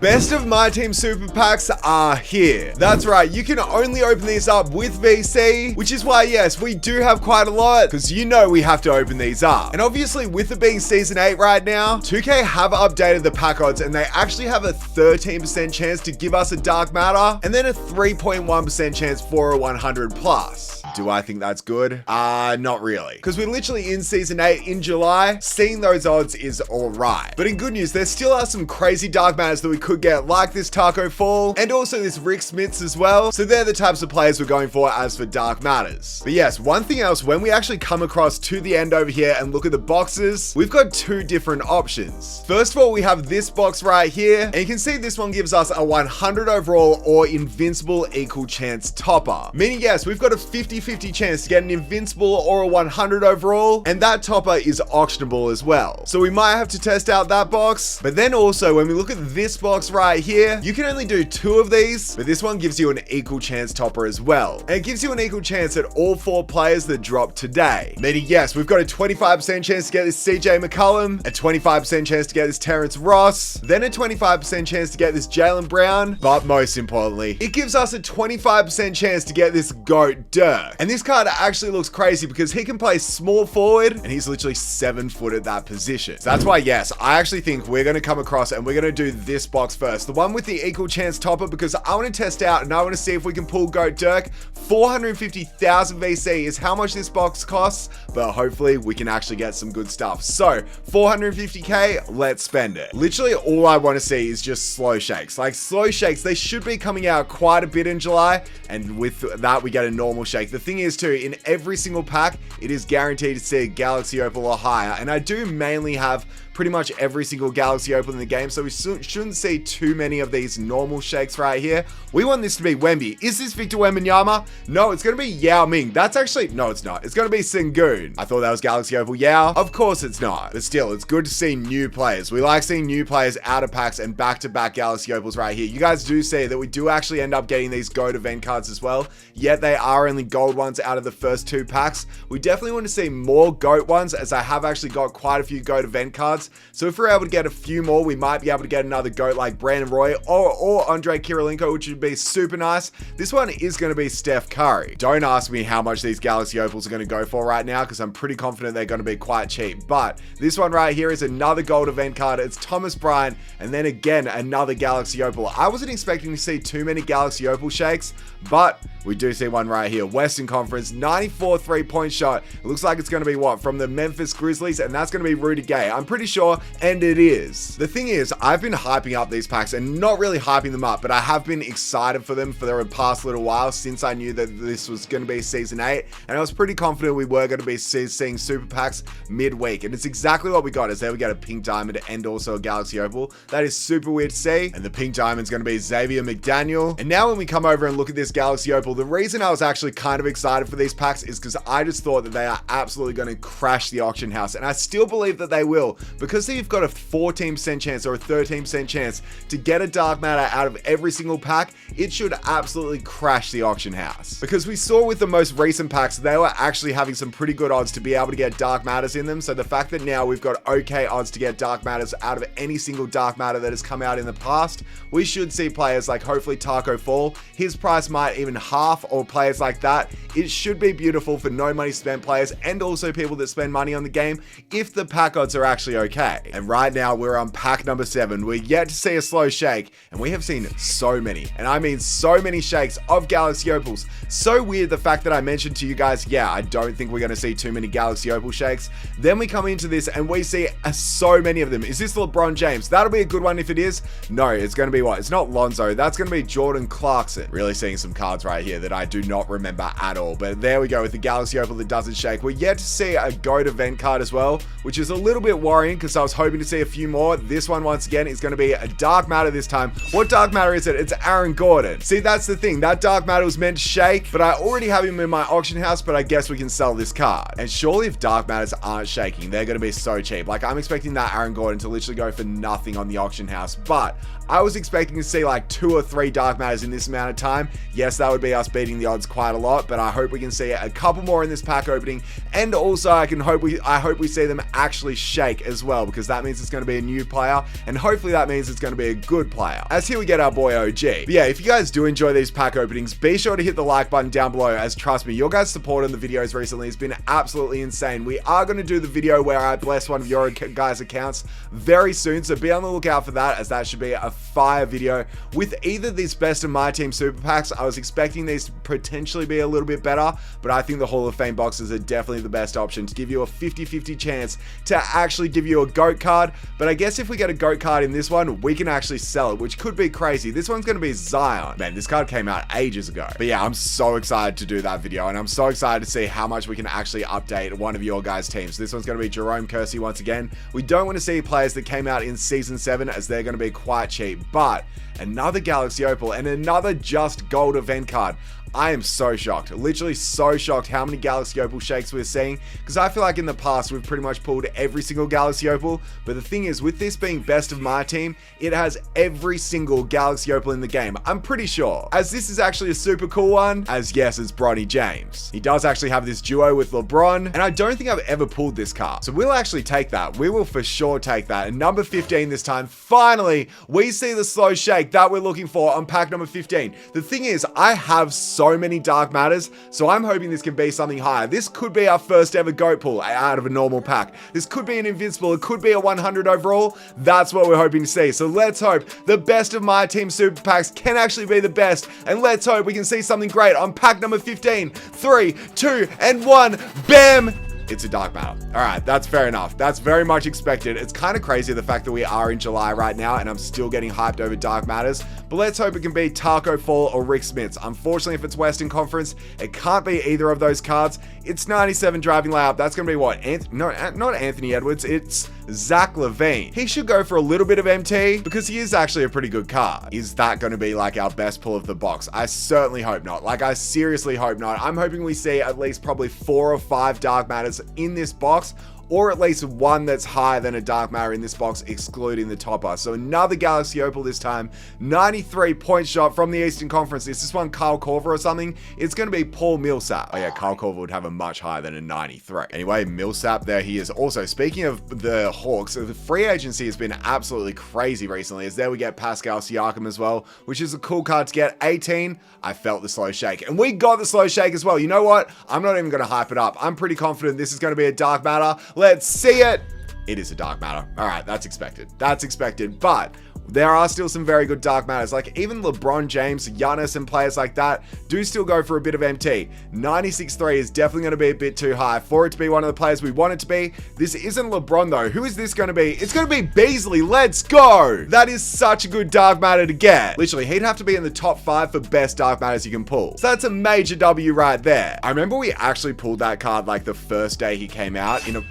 Best of My Team Super Packs are here. That's right, you can only open these up with VC, which is why, yes, we do have quite a lot, because you know we have to open these up. And obviously, with it being Season 8 right now, 2K have updated the pack odds, and they actually have a 13% chance to give us a Dark Matter, and then a 3.1% chance for a 100 plus. Do I think that's good? Not really. Because we're literally in Season 8 in July. Seeing those odds is alright. But in good news, there still are some crazy Dark Matters that we could get, like this Taco Fall, and also this Rick Smiths as well. So they're the types of players we're going for as for Dark Matters. But yes, one thing else, when we actually come across to the end over here and look at the boxes, we've got two different options. First of all, we have this box right here, and you can see this one gives us a 100 overall or invincible equal chance topper. Meaning, yes, we've got a 50-50 chance to get an invincible or a 100 overall, and that topper is auctionable as well. So we might have to test out that box. But then also, when we look at this box right here, you can only do 2 of these, but this one gives you an equal chance topper as well. And it gives you an equal chance at all 4 players that drop today. Meaning, yes, we've got a 25% chance to get this CJ McCollum, a 25% chance to get this Terrence Ross, then a 25% chance to get this Jaylen Brown, but most importantly, it gives us a 25% chance to get this GOAT Dirk. And this card actually looks crazy because he can play small forward, and he's literally 7 foot at that position. So that's why, yes, I actually think we're going to come across and we're going to do this box first. The one with the equal chance topper, because I want to test out and I want to see if we can pull GOAT Dirk. 450,000 VC is how much this box costs, but hopefully we can actually get some good stuff. So 450k, let's spend it. Literally all I want to see is just slow shakes. Like slow shakes, they should be coming out quite a bit in July, and with that we get a normal shake. The thing is too, in every single pack, it is guaranteed to see a Galaxy Opal or higher, and I do mainly have pretty much every single Galaxy Opal in the game, so we shouldn't see too many of these normal shakes right here. We want this to be Wemby. Is this Victor Wembanyama? No, it's going to be Yao Ming. That's actually, no, it's not. It's going to be Sengun. I thought that was Galaxy Opal Yao. Of course it's not, but still, it's good to see new players. We like seeing new players out of packs and back-to-back Galaxy Opals right here. You guys do see that we do actually end up getting these GOAT event cards as well, yet they are only gold ones out of the first 2 packs. We definitely want to see more GOAT ones, as I have actually got quite a few GOAT event cards. So if we're able to get a few more, we might be able to get another GOAT like Brandon Roy or Andre Kirilenko, which would be super nice. This one is going to be Steph Curry. Don't ask me how much these Galaxy Opals are going to go for right now, because I'm pretty confident they're going to be quite cheap. But this one right here is another gold event card. It's Thomas Bryant, and then again, another Galaxy Opal. I wasn't expecting to see too many Galaxy Opal shakes, but we do see one right here. Western Conference, 94 3-point shot. It looks like it's going to be what? From the Memphis Grizzlies, and that's going to be Rudy Gay. I'm pretty sure, and it is. The thing is, I've been hyping up these packs, and not really hyping them up, but I have been excited for them for the past little while since I knew that this was going to be Season 8, and I was pretty confident we were going to be seeing super packs midweek, and it's exactly what we got. Is there we get a pink diamond and also a Galaxy Opal. That is super weird to see, and the pink diamond's going to be Xavier McDaniel. And now when we come over and look at this Galaxy Opal, the reason I was actually kind of excited for these packs is because I just thought that they are absolutely going to crash the auction house, and I still believe that they will, because you've got a 14% chance or a 13% chance to get a Dark Matter out of every single pack. It should absolutely crash the auction house, because we saw with the most recent packs, they were actually having some pretty good odds to be able to get Dark Matters in them. So the fact that now we've got okay odds to get Dark Matters out of any single Dark Matter that has come out in the past, we should see players like hopefully Taco Fall. His price might even half, or players like that. It should be beautiful for no money spent players, and also people that spend money on the game, if the pack odds are actually okay. And right now we're on pack number 7. We're yet to see a slow shake, and we have seen so many, and I mean so many shakes of Galaxy Opals. So weird the fact that I mentioned to you guys, yeah, I don't think we're going to see too many Galaxy Opal shakes. Then we come into this and we see so many of them. Is this LeBron James? That'll be a good one if it is. No, it's going to be what? It's not Lonzo. That's going to be Jordan Clarkson. Really seeing some cards right here that I do not remember at all. But there we go with the Galaxy Opal that doesn't shake. We're yet to see a GOAT event card as well, which is a little bit worrying because I was hoping to see a few more. This one, once again, is going to be a Dark Matter this time. What Dark Matter is it? It's Aaron Gordon. See, that's the thing. That Dark Matter was meant to shake, but I already have him in my auction house, but I guess we can sell this card. And surely if Dark Matters aren't shaking, they're going to be so cheap. Like, I'm expecting that Aaron Gordon to literally go for nothing on the auction house, but I was expecting to see like 2 or 3 Dark Matters in this amount of time. Yes, that would be us beating the odds quite a lot, but I hope we can see a couple more in this pack opening, and also I hope we see them actually shake as well. well, because that means it's going to be a new player, and hopefully that means it's going to be a good player. As here we get our boy OG. But yeah, if you guys do enjoy these pack openings, be sure to hit the like button down below, as trust me, your guys' support on the videos recently has been absolutely insane. We are going to do the video where I bless one of your guys' accounts very soon, so be on the lookout for that, as that should be a fire video. With either these best of my team super packs, I was expecting these to potentially be a little bit better, but I think the Hall of Fame boxes are definitely the best option to give you a 50-50 chance to actually give you a GOAT card. But I guess if we get a GOAT card in this one, we can actually sell it, which could be crazy. This one's going to be Zion. Man, this card came out ages ago. But yeah, I'm so excited to do that video, and I'm so excited to see how much we can actually update one of your guys' teams. This one's going to be Jerome Kersey once again. We don't want to see players that came out in Season 7, as they're going to be quite cheap, but another Galaxy Opal and another Just Gold event card. I am so shocked, literally so shocked how many Galaxy Opal shakes we're seeing, because I feel like in the past we've pretty much pulled every single Galaxy Opal, but the thing is, with this being best of my team, it has every single Galaxy Opal in the game, I'm pretty sure, as this is actually a super cool one, as yes, it's Bronny James. He does actually have this duo with LeBron, and I don't think I've ever pulled this card, so we'll actually take that. We will for sure take that. And number 15 this time, finally, we see the slow shake that we're looking for on pack number 15. The thing is, I have so many Dark Matters, so I'm hoping this can be something higher. This could be our first ever GOAT pull out of a normal pack. This could be an Invincible, it could be a 100 overall. That's what we're hoping to see. So let's hope the best of my team super packs can actually be the best, and let's hope we can see something great on pack number 15. 3, 2, and 1, bam! It's a Dark Matter. All right, that's fair enough. That's very much expected. It's kind of crazy the fact that we are in July right now and I'm still getting hyped over Dark Matters, but let's hope it can be Taco Fall or Rick Smits. Unfortunately, if it's Western Conference, it can't be either of those cards. It's 97 driving layup. That's going to be what? Not Anthony Edwards. It's Zach LaVine. He should go for a little bit of MT because he is actually a pretty good card. Is that going to be like our best pull of the box? I certainly hope not. Like, I seriously hope not. I'm hoping we see at least probably 4 or 5 Dark Matters in this box, or at least one that's higher than a Dark Matter in this box, excluding the topper. So another Galaxy Opal this time. 93-point shot from the Eastern Conference. Is this one Kyle Korver or something? It's going to be Paul Millsap. Oh yeah, Kyle Korver would have a much higher than a 93. Anyway, Millsap, there he is. Also, speaking of the Hawks, the free agency has been absolutely crazy recently, as there we get Pascal Siakam as well, which is a cool card to get. 18, I felt the slow shake. And we got the slow shake as well. You know what? I'm not even going to hype it up. I'm pretty confident this is going to be a Dark Matter. Let's see it. It is a Dark Matter. All right, that's expected. That's expected, but there are still some very good Dark Matters. Like even LeBron James, Giannis, and players like that do still go for a bit of MT. 96.3 is definitely going to be a bit too high for it to be one of the players we want it to be. This isn't LeBron though. Who is this going to be? It's going to be Beasley. Let's go. That is such a good Dark Matter to get. Literally, he'd have to be in the top 5 for best Dark Matters you can pull. So that's a major W right there. I remember we actually pulled that card like the first day he came out in a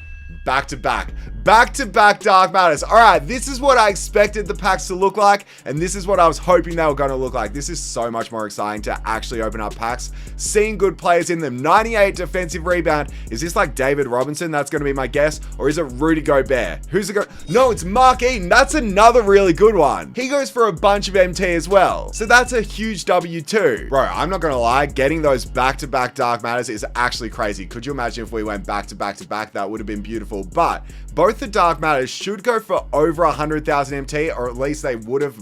back-to-back Dark Matters. All right, this is what I expected the packs to look like, and this is what I was hoping they were going to look like. This is so much more exciting to actually open up packs, seeing good players in them. 98 defensive rebound. Is this like David Robinson? That's going to be my guess. Or is it Rudy Gobert? Who's it go? No, it's Mark Eaton. That's another really good one. He goes for a bunch of MT as well. So that's a huge W too. Bro, I'm not going to lie. Getting those back-to-back Dark Matters is actually crazy. Could you imagine if we went back-to-back-to-back? That would have been beautiful. But both the Dark Matters should go for over 100,000 MT, or at least they would have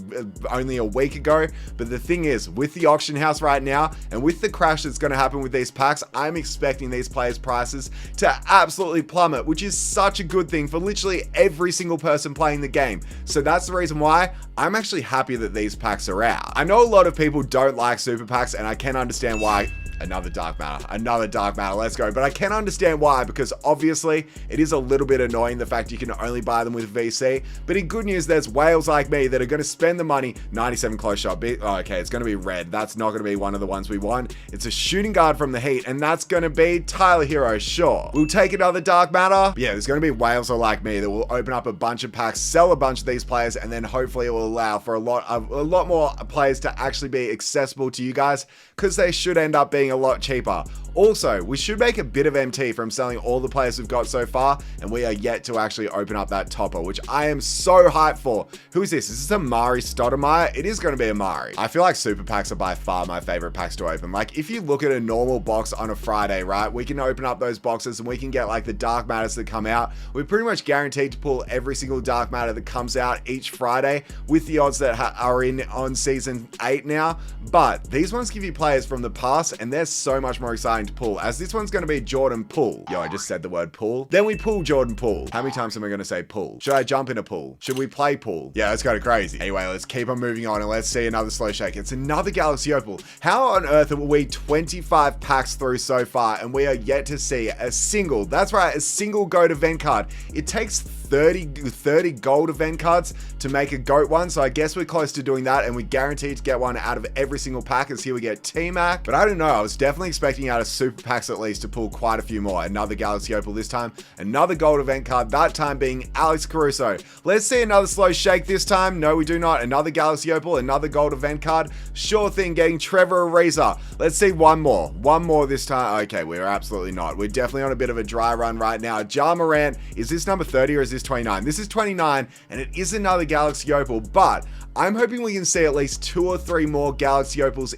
only a week ago. But the thing is, with the auction house right now, and with the crash that's going to happen with these packs, I'm expecting these players' prices to absolutely plummet, which is such a good thing for literally every single person playing the game. So that's the reason why I'm actually happy that these packs are out. I know a lot of people don't like super packs, and I can understand why. Another Dark Matter, let's go. But I can understand why, because obviously it is a little bit annoying the fact you can only buy them with VC. But in good news, there's whales like me that are going to spend the money. 97 close shot. Okay, it's going to be red. That's not going to be one of the ones we want. It's a shooting guard from the Heat, and that's going to be Tyler Hero, sure. We'll take another Dark Matter. But yeah, there's going to be whales like me that will open up a bunch of packs, sell a bunch of these players, and then hopefully it will allow for a lot more players to actually be accessible to you guys, because they should end up being a lot cheaper. Also, we should make a bit of MT from selling all the players we've got so far, and we are yet to actually open up that topper, which I am so hyped for. Who is this? Is this Amari Stoudemire? It is going to be Amari. I feel like super packs are by far my favorite packs to open. Like, if you look at a normal box on a Friday, right, we can open up those boxes and we can get like the dark matters that come out. We're pretty much guaranteed to pull every single dark matter that comes out each Friday, with the odds that are in on season 8 now. But these ones give you players from the past, and they're so much more exciting to pull, as this one's going to be Jordan Poole. Yo, I just said the word pull. Then we pull Jordan Poole. How many times am I going to say pull? Should I jump in a pool? Should we play pool? Yeah, that's kind of crazy. Anyway, let's keep on moving on and let's see another slow shake. It's another Galaxy Opal. How on earth are we 25 packs through so far and we are yet to see a single, that's right, a single GOAT event card? It takes 30 gold event cards to make a GOAT one, so I guess we're close to doing that, and we guaranteed to get one out of every single pack, as here we get T-Mac. But I don't know, I was definitely expecting out of super packs at least to pull quite a few more. Another Galaxy Opal this time, another gold event card, that time being Alex Caruso. Let's see another slow shake this time. No, we do not. Another Galaxy Opal, another gold event card. Sure thing, getting Trevor Ariza. Let's see one more this time. Okay, we're absolutely not. We're definitely on a bit of a dry run right now. Ja Morant, is this number 30 or is this 29? This is 29, and it is another Galaxy Opal, but I'm hoping we can see at least 2 or 3 more Galaxy Opals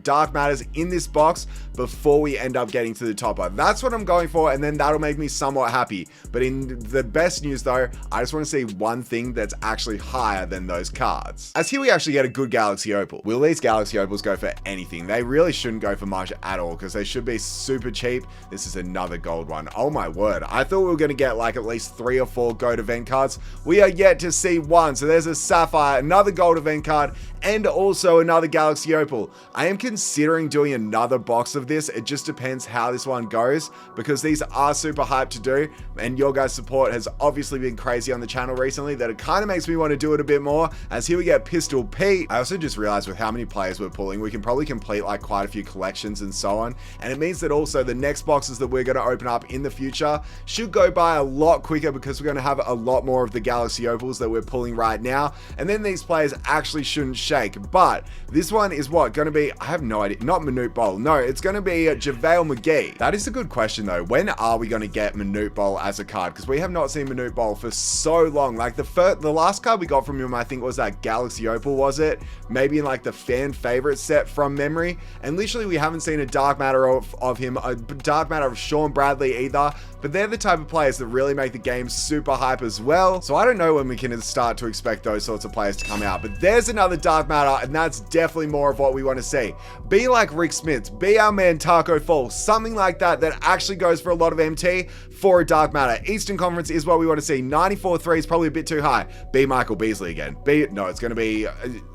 dark matters in this box before we end up getting to the topper. That's what I'm going for, and then that'll make me somewhat happy. But in the best news though, I just want to see one thing that's actually higher than those cards. As here we actually get a good Galaxy Opal. Will these Galaxy Opals go for anything? They really shouldn't go for much at all, because they should be super cheap. This is another gold one. Oh my word. I thought we were going to get like at least 3 or 4 GOAT event cards. We are yet to see one. So there's a Sapphire, another gold event card, and also another Galaxy Opal. I am considering doing another box of this. It just depends how this one goes, because these are super hyped to do, and your guys' support has obviously been crazy on the channel recently that it kind of makes me want to do it a bit more, as here we get Pistol Pete. I also just realized with how many players we're pulling, we can probably complete like quite a few collections and so on, and it means that also the next boxes that we're going to open up in the future should go by a lot quicker, because we're going to have a lot more of the Galaxy Opals that we're pulling right now, and then these players actually shouldn't shake. But this one is what going to be, I have no idea, not Manute Bol, no, it's going to be JaVale McGee. That is a good question though. When are we going to get Manute Bol as a card? Because we have not seen Manute Bol for so long. Like the last card we got from him, I think was that Galaxy Opal, was it? Maybe in like the fan favorite set from memory, and literally we haven't seen a dark matter of him, a dark matter of Sean Bradley either. But they're the type of players that really make the game super hype as well. So I don't know when we can start to expect those sorts of players to come out. But there's another dark matter, and that's definitely more of what we want to see. Be like Rick Smits, be our man Taco Fall, something like that that actually goes for a lot of MT for a dark matter. Eastern Conference is what we want to see. 94-3 is probably a bit too high. Be Michael Beasley again. No, it's going to be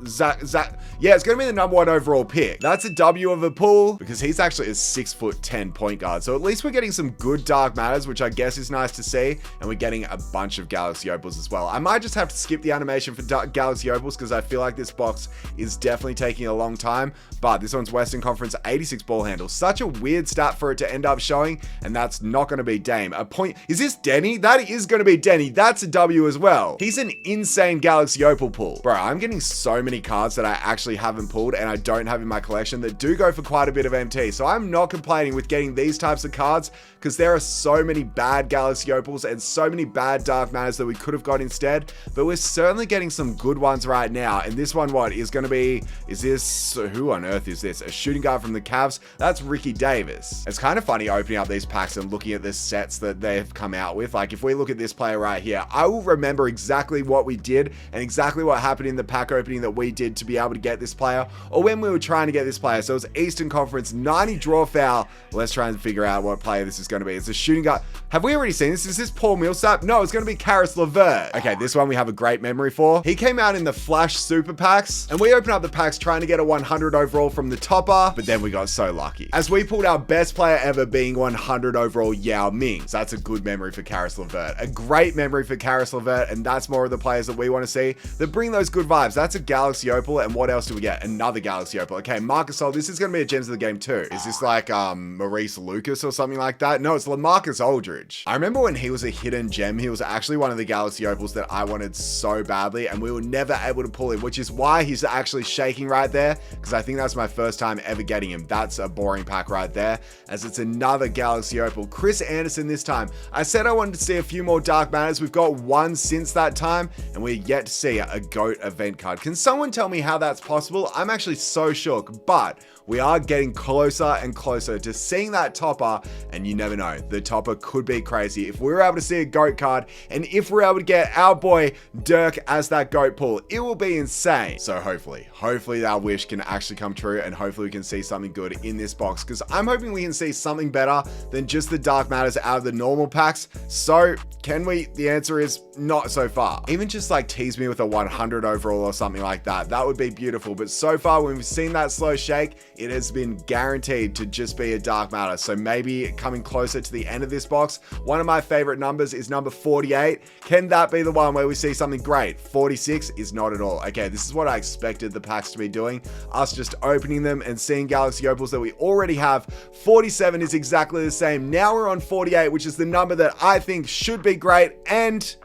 Zach. Yeah, it's going to be the number 1 overall pick. That's a W of a pull, because he's actually a 6'10" point guard. So at least we're getting some good dark matters, which I guess is nice to see. And we're getting a bunch of Galaxy Opals as well. I might just have to skip the animation for Galaxy Opals, because I feel like this box is definitely taking a long time. But this one's Western Conference, 86 ball handle. Such a weird stat for it to end up showing, and that's not going to be Dame. A point. Is this Denny? That is going to be Denny. That's a W as well. He's an insane Galaxy Opal pull. Bro, I'm getting so many cards that I actually haven't pulled and I don't have in my collection that do go for quite a bit of MT. So I'm not complaining with getting these types of cards, because there are so many bad Galaxy Opals and so many bad dark matters that we could have got instead. But we're certainly getting some good ones right now. And this one, what is going to be, is this, who on earth is this? A shooting guard from the Cavs? That's Ricky Davis. It's kind of funny opening up these packs and looking at the sets that they've come out with. Like if we look at this player right here, I will remember exactly what we did and exactly what happened in the pack opening that we did to be able to get this player, or when we were trying to get this player. So it's Eastern Conference, 90 draw foul. Let's try and figure out what player this is going to be. It's a shooting guard. Have we already seen this? Is this Paul Millsap? No, it's going to be Karis LeVert. Okay, this one we have a great memory for. He came out in the Flash Super Packs, and we opened up the packs trying to get a 100 overall from the topper, but then we got so lucky, as we pulled our best player ever being 100 overall Yao Ming. that's a good memory for Karis LeVert. A great memory for Karis LeVert, and that's more of the players that we want to see that bring those good vibes. That's a Galaxy Opal, and what else do we get? Another Galaxy Opal. Okay, Marcus Gasol. This is going to be a Gems of the Game too. Is this like Maurice Lucas or something like that? No, it's LaMarcus Aldridge. I remember when he was a hidden gem, he was actually one of the Galaxy Opals that I wanted so badly, and we were never able to pull him, which is why he's actually shaking right there, because I think that's my first time ever getting him. That's a boring pack right there, as it's another Galaxy Opal. Chris Anderson this time. I said I wanted to see a few more Dark Matters. We've got one since that time, and we're yet to see a GOAT event card. Can someone tell me how that's possible? I'm actually so shook, but we are getting closer and closer to seeing that topper, and you never know, the topper could be crazy. If we were able to see a GOAT card, and if we're able to get our boy Dirk as that GOAT pull, it will be insane. So hopefully our wish can actually come true, and hopefully we can see something good in this box, because I'm hoping we can see something better than just the Dark Matters out of the normal packs. So can we? The answer is not so far. Even just like tease me with a 100 overall or something like that, that would be beautiful. But so far, when we've seen that slow shake, it has been guaranteed to just be a Dark Matter. So maybe coming closer to the end of this box, one of my favorite numbers is number 48. Can that be the one where we see something great? 46 is not at all. Okay, this is what I expected the packs to be doing. Us just opening them and seeing Galaxy Opals that we already have. 47 is exactly the same. Now we're on 48, which is the number that I think should be great, and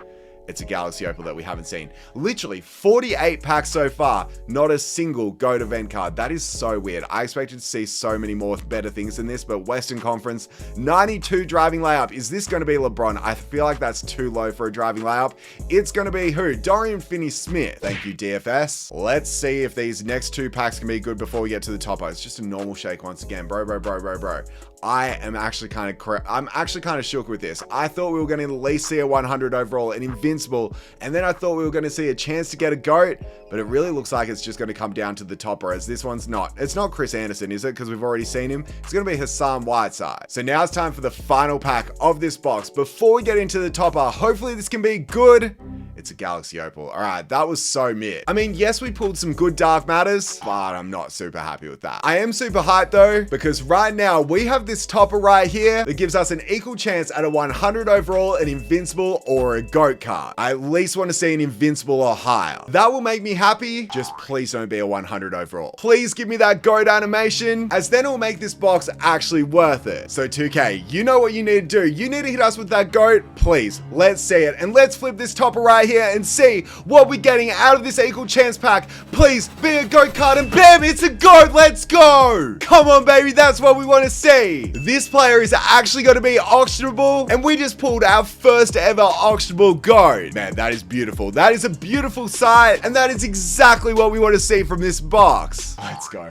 it's a Galaxy Opal that we haven't seen. Literally 48 packs so far, not a single GOAT event card. That is so weird. I expected to see so many more better things than this, but Western Conference, 92 driving layup. Is this going to be LeBron? I feel like that's too low for a driving layup. It's going to be who? Dorian Finney-Smith. Thank you, DFS. Let's see if these next two packs can be good before we get to the topper. It's just a normal shake once again. Bro. I am actually kind of shook with this. I thought we were going to at least see a 100 overall, an invincible, and then I thought we were going to see a chance to get a GOAT, but it really looks like it's just going to come down to the topper, as this one's not. It's not Chris Anderson, is it? Because we've already seen him. It's going to be Hassan Whiteside. So now it's time for the final pack of this box. Before we get into the topper, hopefully this can be good. It's a Galaxy Opal. All right, that was so mid. I mean, yes, we pulled some good Dark Matters, but I'm not super happy with that. I am super hyped though, because right now we have this topper right here that gives us an equal chance at a 100 overall, an invincible, or a GOAT card. I at least want to see an invincible or higher. That will make me happy. Just please don't be a 100 overall. Please give me that GOAT animation, as then it will make this box actually worth it. So 2K, you know what you need to do. You need to hit us with that GOAT. Please, let's see it. And let's flip this topper right here and see what we're getting out of this equal chance pack. Please be a GOAT card, and bam, it's a GOAT. Let's go. Come on, baby. That's what we want to see. This player is actually going to be auctionable, and we just pulled our first ever auctionable GOAT. Man, that is beautiful. That is a beautiful sight, and that is exactly what we want to see from this box. Let's go.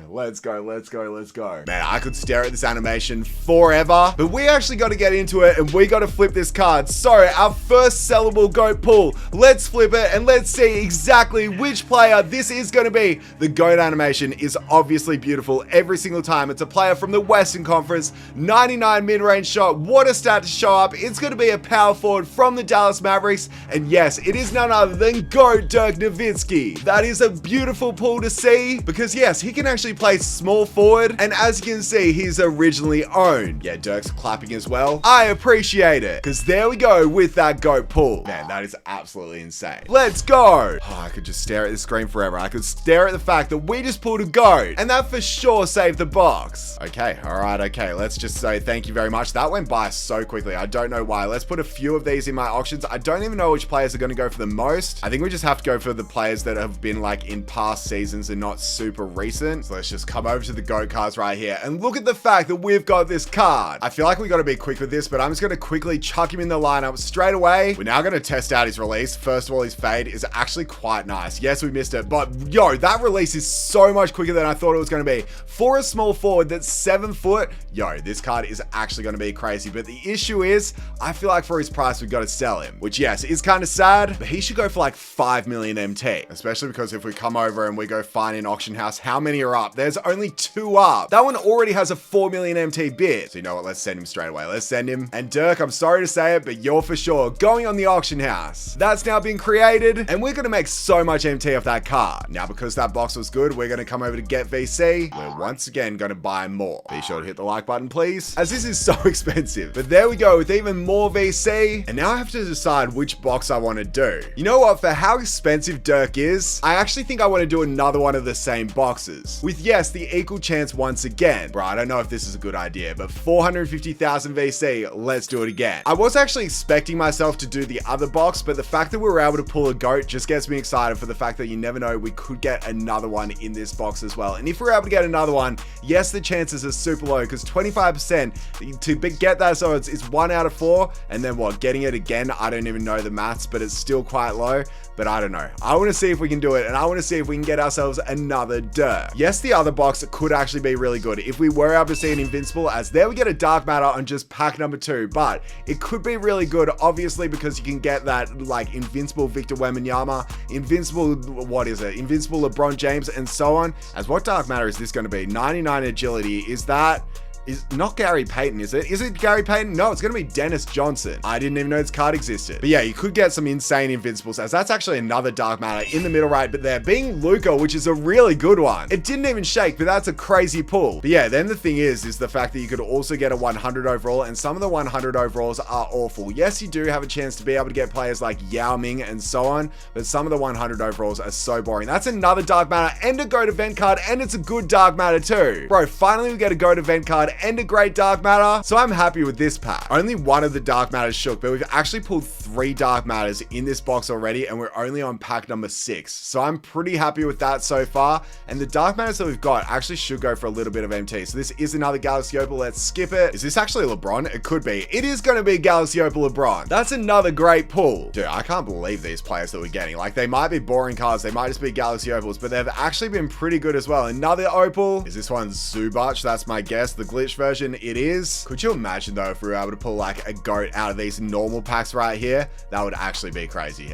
Man, I could stare at this animation forever, but we actually got to get into it, and we got to flip this card. So our first sellable GOAT pull. Let's flip it, and let's see exactly which player this is going to be. The GOAT animation is obviously beautiful every single time. It's a player from the Western Conference, 99 mid-range shot. What a stat to show up. It's going to be a power forward from the Dallas Mavericks, and yes, it is none other than GOAT Dirk Nowitzki. That is a beautiful pull to see, because yes, he can actually play small forward, and as you can see, he's originally owned. Yeah, Dirk's clapping as well. I appreciate it, because there we go with that GOAT pull. Man, that is absolutely insane. Let's go. Oh, I could just stare at the screen forever. I could stare at the fact that we just pulled a GOAT, and that for sure saved the box. Okay, all right, okay. Let's just say thank you very much. That went by so quickly. I don't know why. Let's put a few of these in my auctions. I don't even know which players are going to go for the most. I think we just have to go for the players that have been like in past seasons and not super recent. So let's just come over to the GOAT cards right here, and look at the fact that we've got this card. I feel like we got to be quick with this, but I'm just going to quickly chuck him in the lineup straight away. We're now going to test out his release. First of all, his fade is actually quite nice. Yes, we missed it, but yo, that release is so much quicker than I thought it was going to be. For a small forward that's 7 foot, yo, this card is actually going to be crazy. But the issue is, I feel like for his price, we've got to sell him, which yes, is kind of sad, but he should go for like 5 million MT, especially because if we come over and we go find an auction house, how many are up? There's only 2 up. That one already has a 4 million MT bid. So you know what? Let's send him straight away. Let's send him. And Dirk, I'm sorry to say it, but you're for sure going on the auction house. That's now now been created, and we're going to make so much MT off that card. Now, because that box was good, we're going to come over to Get VC. We're once again going to buy more. Be sure to hit the like button, please, as this is so expensive. But there we go with even more VC. And now I have to decide which box I want to do. You know what? For how expensive Dirk is, I actually think I want to do another one of the same boxes. With, yes, the equal chance once again. Bro, I don't know if this is a good idea, but 450,000 VC, let's do it again. I was actually expecting myself to do the other box, but the fact that we were able to pull a goat just gets me excited for the fact that you never know, we could get another one in this box as well. And if we're able to get another one, yes, the chances are super low because 25% to get that, so it's 1 out of 4, and then what, getting it again, I don't even know the maths, but it's still quite low. But I don't know. I want to see if we can do it, and I want to see if we can get ourselves another Dirk. Yes, the other box could actually be really good if we were able to see an invincible, as there we get a dark matter on just pack number 2, but it could be really good, obviously, because you can get that like invincible Victor Wembanyama, invincible, what is it? Invincible LeBron James, and so on. As what dark matter is this going to be? 99 agility. Is that... is not Gary Payton, is it? Is it Gary Payton? No, it's going to be Dennis Johnson. I didn't even know this card existed. But yeah, you could get some insane invincibles, as that's actually another dark matter in the middle right, but there being Luka, which is a really good one. It didn't even shake, but that's a crazy pull. But yeah, then the thing is the fact that you could also get a 100 overall, and some of the 100 overalls are awful. Yes, you do have a chance to be able to get players like Yao Ming and so on, but some of the 100 overalls are so boring. That's another dark matter and a GOAT event card, and it's a good dark matter too. Bro, finally we get a GOAT event card and a great dark matter, so I'm happy with this pack. Only one of the dark matters shook, but we've actually pulled 3 dark matters in this box already, and we're only on pack number 6, so I'm pretty happy with that so far. And the dark matters that we've got actually should go for a little bit of MT. So this is another Galaxy Opal. Let's skip it. Is this actually LeBron? It could be. It is going to be Galaxy Opal LeBron. That's another great pull. Dude, I can't believe these players that we're getting. Like, they might be boring cards, they might just be Galaxy Opals, but they've actually been pretty good as well. Another Opal. Is this one Zubac? That's my guess. The glitch version, it is. Could you imagine though if we were able to pull like a GOAT out of these normal packs right here? That would actually be crazy.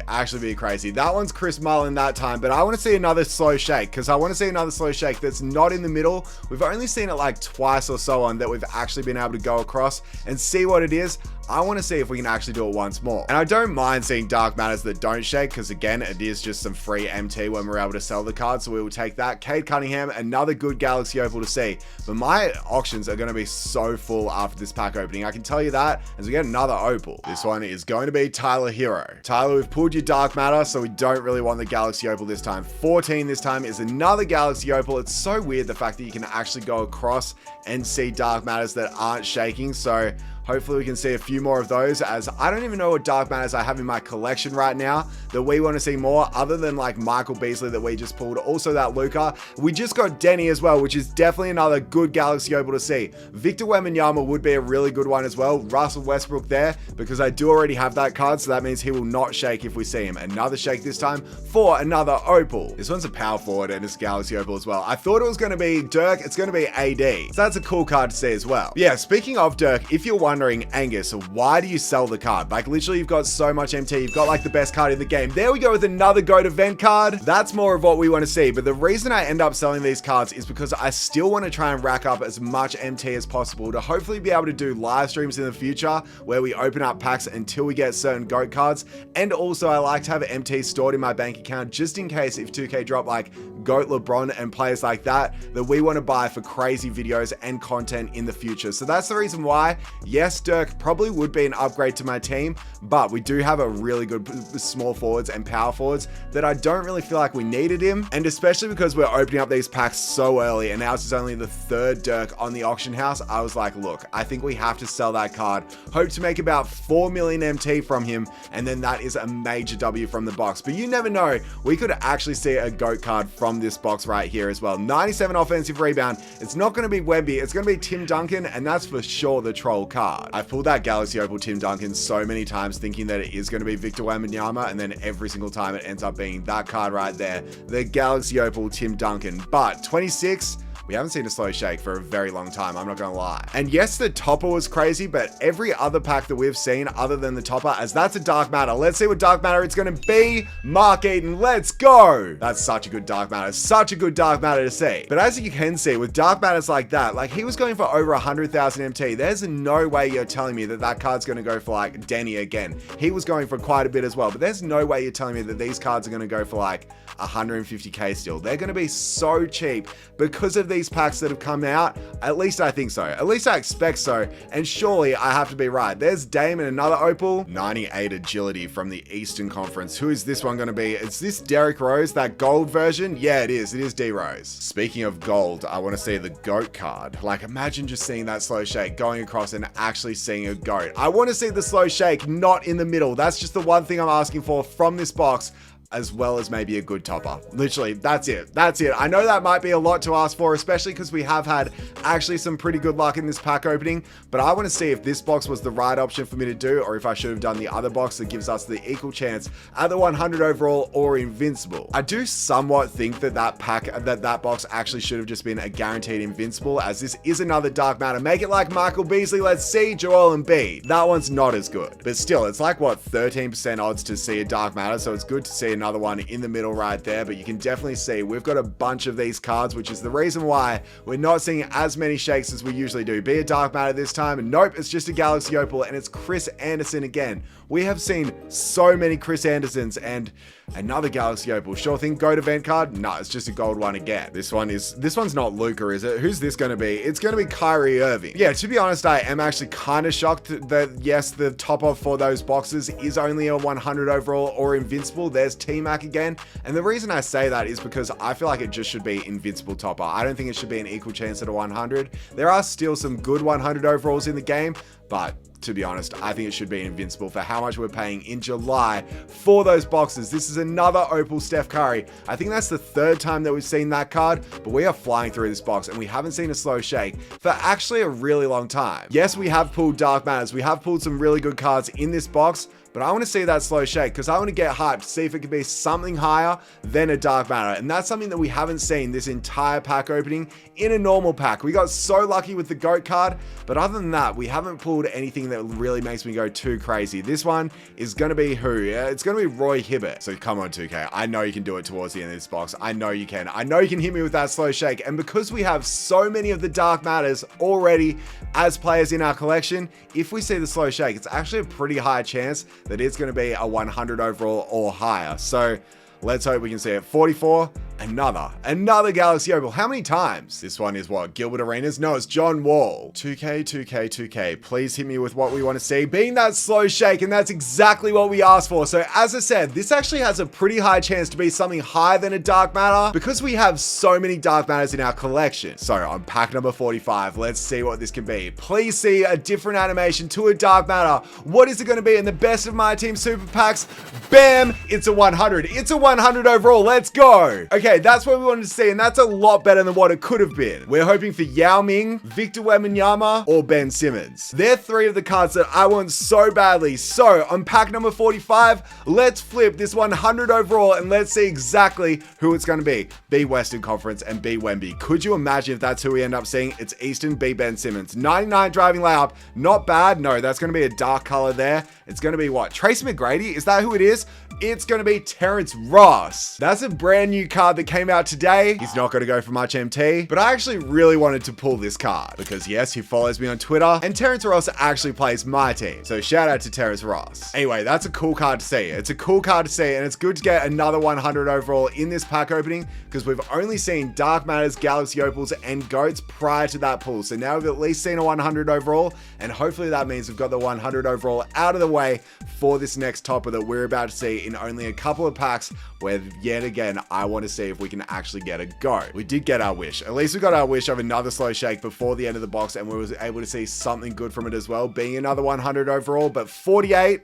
That one's Chris Mullin that time, but I want to see another slow shake, because I want to see another slow shake that's not in the middle. We've only seen it like twice or so on that we've actually been able to go across and see what it is. I want to see if we can actually do it once more. And I don't mind seeing dark matters that don't shake, because again, it is just some free MT when we're able to sell the card, so we will take that. Cade Cunningham, another good Galaxy Opal to see. But my auctions are going to be so full after this pack opening, I can tell you that, as we get another Opal. This one is going to be Tyler Hero. Tyler, we've pulled your dark matter, so we don't really want the Galaxy Opal this time. 14 this time is another Galaxy Opal. It's so weird the fact that you can actually go across and see dark matters that aren't shaking, so hopefully we can see a few more of those, as I don't even know what dark matters I have in my collection right now that we want to see more, other than like Michael Beasley that we just pulled. Also that Luka. We just got Denny as well, which is definitely another good Galaxy Opal to see. Victor Wembanyama would be a really good one as well. Russell Westbrook there, because I do already have that card, so that means he will not shake if we see him. Another shake this time for another Opal. This one's a power forward and it's Galaxy Opal as well. I thought it was going to be Dirk. It's going to be AD. So that's a cool card to see as well. Yeah, speaking of Dirk, if you're wondering, Angus, why do you sell the card? Like, literally, you've got so much MT. You've got like the best card in the game. There we go with another GOAT event card. That's more of what we want to see. But the reason I end up selling these cards is because I still want to try and rack up as much MT as possible to hopefully be able to do live streams in the future where we open up packs until we get certain GOAT cards. And also, I like to have MT stored in my bank account just in case if 2K drop like GOAT LeBron and players like that we want to buy for crazy videos and content in the future. So that's the reason why, yes, Dirk probably would be an upgrade to my team, but we do have a really good small forwards and power forwards that I don't really feel like we needed him. And especially because we're opening up these packs so early and ours is only the 3rd Dirk on the auction house, I was like, look, I think we have to sell that card. Hope to make about 4 million MT from him, and then that is a major W from the box. But you never know, we could actually see a GOAT card from this box right here as well. 97 offensive rebound. It's not going to be Wemby, it's going to be Tim Duncan, and that's for sure the troll card. I've pulled that Galaxy Opal Tim Duncan so many times thinking that it is going to be Victor Wembanyama, and then every single time it ends up being that card right there, the Galaxy Opal Tim Duncan. But 26, We haven't seen a slow shake for a very long time, I'm not gonna lie. And yes, the topper was crazy, but every other pack that we've seen other than the topper, as that's a dark matter. Let's see what dark matter it's gonna be. Mark Eaton, let's go. That's such a good dark matter, such a good dark matter to see. But as you can see, with dark matters like that, like he was going for over 100,000 MT. There's no way you're telling me that that card's gonna go for like Denny again. He was going for quite a bit as well, but there's no way you're telling me that these cards are gonna go for like 150k still. They're gonna be so cheap because of these packs that have come out. At least I think so. At least I expect so. And surely I have to be right. There's Dame and another opal. 98 agility from the Eastern Conference. Who is this one gonna be? Is this Derrick Rose, that gold version? Yeah, it is. It is D Rose. Speaking of gold, I want to see the GOAT card. Like, imagine just seeing that slow shake going across and actually seeing a GOAT. I want to see the slow shake, not in the middle. That's just the one thing I'm asking for from this box, as well as maybe a good topper. Literally, that's it. That's it. I know that might be a lot to ask for, especially because we have had actually some pretty good luck in this pack opening, but I want to see if this box was the right option for me to do, or if I should have done the other box that gives us the equal chance at the 100 overall or invincible. I do somewhat think that that box actually should have just been a guaranteed invincible, as this is another dark matter. Make it like Michael Beasley. Let's see Joel Embiid. That one's not as good, but still, it's like what, 13% odds to see a dark matter, so it's good to see another one in the middle right there. But you can definitely see we've got a bunch of these cards, which is the reason why we're not seeing as many shakes as we usually do. Be a dark matter this time, and nope, it's just a Galaxy Opal, and it's Chris Anderson again. We have seen so many Chris Andersons, and another Galaxy Opal. Sure thing, GOAT event card? No, it's just a gold one again. This one's not Luka, is it? Who's this going to be? It's going to be Kyrie Irving. Yeah, to be honest, I am actually kind of shocked that, yes, the top off for those boxes is only a 100 overall or invincible. There's T-Mac again. And the reason I say that is because I feel like it just should be invincible topper. I don't think it should be an equal chance at a 100. There are still some good 100 overalls in the game, but to be honest, I think it should be invincible for how much we're paying in July for those boxes. This is another Opal Steph Curry. I think that's the third time that we've seen that card, but we are flying through this box and we haven't seen a slow shake for actually a really long time. Yes, we have pulled Dark Matters. We have pulled some really good cards in this box, but I want to see that slow shake because I want to get hyped to see if it can be something higher than a dark matter. And that's something that we haven't seen this entire pack opening in a normal pack. We got so lucky with the GOAT card, but other than that, we haven't pulled anything that really makes me go too crazy. This one is going to be who? Yeah, it's going to be Roy Hibbert. So come on, 2K. I know you can do it towards the end of this box. I know you can. I know you can hit me with that slow shake. And because we have so many of the dark matters already as players in our collection, if we see the slow shake, it's actually a pretty high chance that it's going to be a 100 overall or higher. So let's hope we can see it. 44, another Galaxy Opal. How many times? This one is what? Gilbert Arenas? No, it's John Wall. 2K. Please hit me with what we want to see. Being that slow shake, and that's exactly what we asked for. So as I said, this actually has a pretty high chance to be something higher than a dark matter because we have so many dark matters in our collection. So on pack number 45, let's see what this can be. Please see a different animation to a dark matter. What is it going to be in the best of MyTEAM super packs? Bam! It's a 100. It's a 100 overall. Let's go. Okay, that's what we wanted to see, and that's a lot better than what it could have been. We're hoping for Yao Ming, Victor Wembanyama, or Ben Simmons. They're three of the cards that I want so badly. So on pack number 45, let's flip this 100 overall and let's see exactly who it's going to be. B Western Conference and B Wemby. Could you imagine if that's who we end up seeing? It's Eastern, B Ben Simmons. 99 driving layup. Not bad. No, that's going to be a dark color there. It's going to be what? Tracy McGrady? Is that who it is? It's going to be Terrence Ross. That's a brand new card that came out today. He's not going to go for much MT, but I actually really wanted to pull this card because yes, he follows me on Twitter and Terrence Ross actually plays my team. So shout out to Terrence Ross. Anyway, that's a cool card to see. It's a cool card to see, and it's good to get another 100 overall in this pack opening because we've only seen Dark Matters, Galaxy Opals, and GOATs prior to that pull. So now we've at least seen a 100 overall, and hopefully that means we've got the 100 overall out of the way for this next topper that we're about to see in only a couple of packs, where yet again I want to see if we can actually get a GOAT. We did get our wish. At least we got our wish of another slow shake before the end of the box, and we was able to see something good from it as well, being another 100 overall. But 48,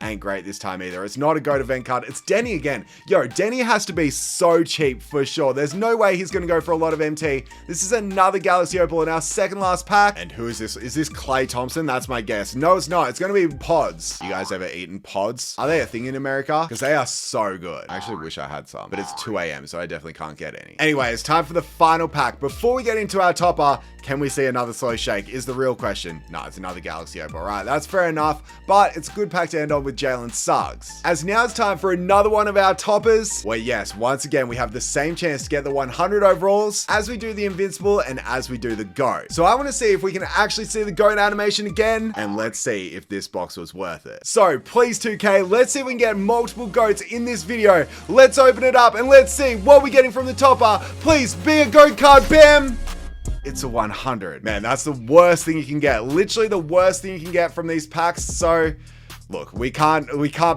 ain't great this time either. It's not a GOAT event card. It's Denny again. Yo, Denny has to be so cheap for sure. There's no way he's going to go for a lot of MT. This is another Galaxy Opal in our second last pack. And who is this? Is this Clay Thompson? That's my guess. No, it's not. It's going to be pods. You guys ever eaten pods? Are they a thing in America? Because they are so good. I actually wish I had some, but it's 2 a.m. so I definitely can't get any. Anyway, it's time for the final pack. Before we get into our topper, can we see another slow shake is the real question. No, it's another Galaxy Opal. Right, that's fair enough, but it's a good pack to end on with Jalen Suggs. As now it's time for another one of our toppers, where yes, once again, we have the same chance to get the 100 overalls as we do the Invincible and as we do the GOAT. So I want to see if we can actually see the GOAT animation again, and let's see if this box was worth it. So please 2K, let's see if we can get multiple GOATs in this video. Let's open it up and let's see what we're getting from the topper. Please be a GOAT card, bam! It's a 100. Man, that's the worst thing you can get. Literally the worst thing you can get from these packs. So look, we can't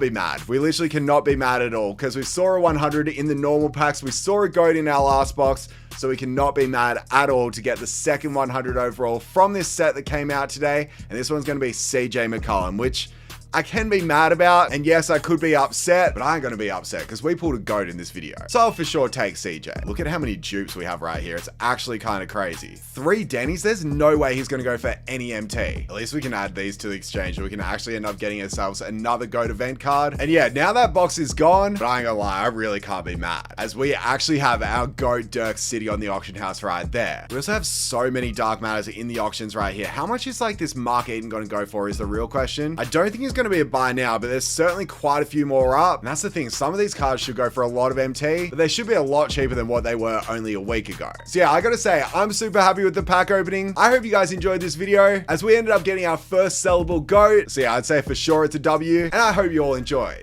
be mad. We literally cannot be mad at all because we saw a 100 in the normal packs. We saw a GOAT in our last box. So we cannot be mad at all to get the second 100 overall from this set that came out today. And this one's going to be CJ McCollum, which I can be mad about, and yes, I could be upset, but I ain't gonna be upset because we pulled a GOAT in this video. So I'll for sure take CJ. Look at how many dupes we have right here. It's actually kind of crazy. 3 Denny's, there's no way he's gonna go for any MT. At least we can add these to the exchange. We can actually end up getting ourselves another GOAT event card. And yeah, now that box is gone, but I ain't gonna lie, I really can't be mad, as we actually have our GOAT Dirk City on the auction house right there. We also have so many Dark Matters in the auctions right here. How much is like this Mark Eaton gonna go for is the real question. I don't think he's going to be a buy now, but there's certainly quite a few more up. And that's the thing, some of these cards should go for a lot of MT, but they should be a lot cheaper than what they were only a week ago. So yeah, I gotta say, I'm super happy with the pack opening. I hope you guys enjoyed this video, as we ended up getting our first sellable GOAT. So yeah, I'd say for sure it's a W, and I hope you all enjoyed.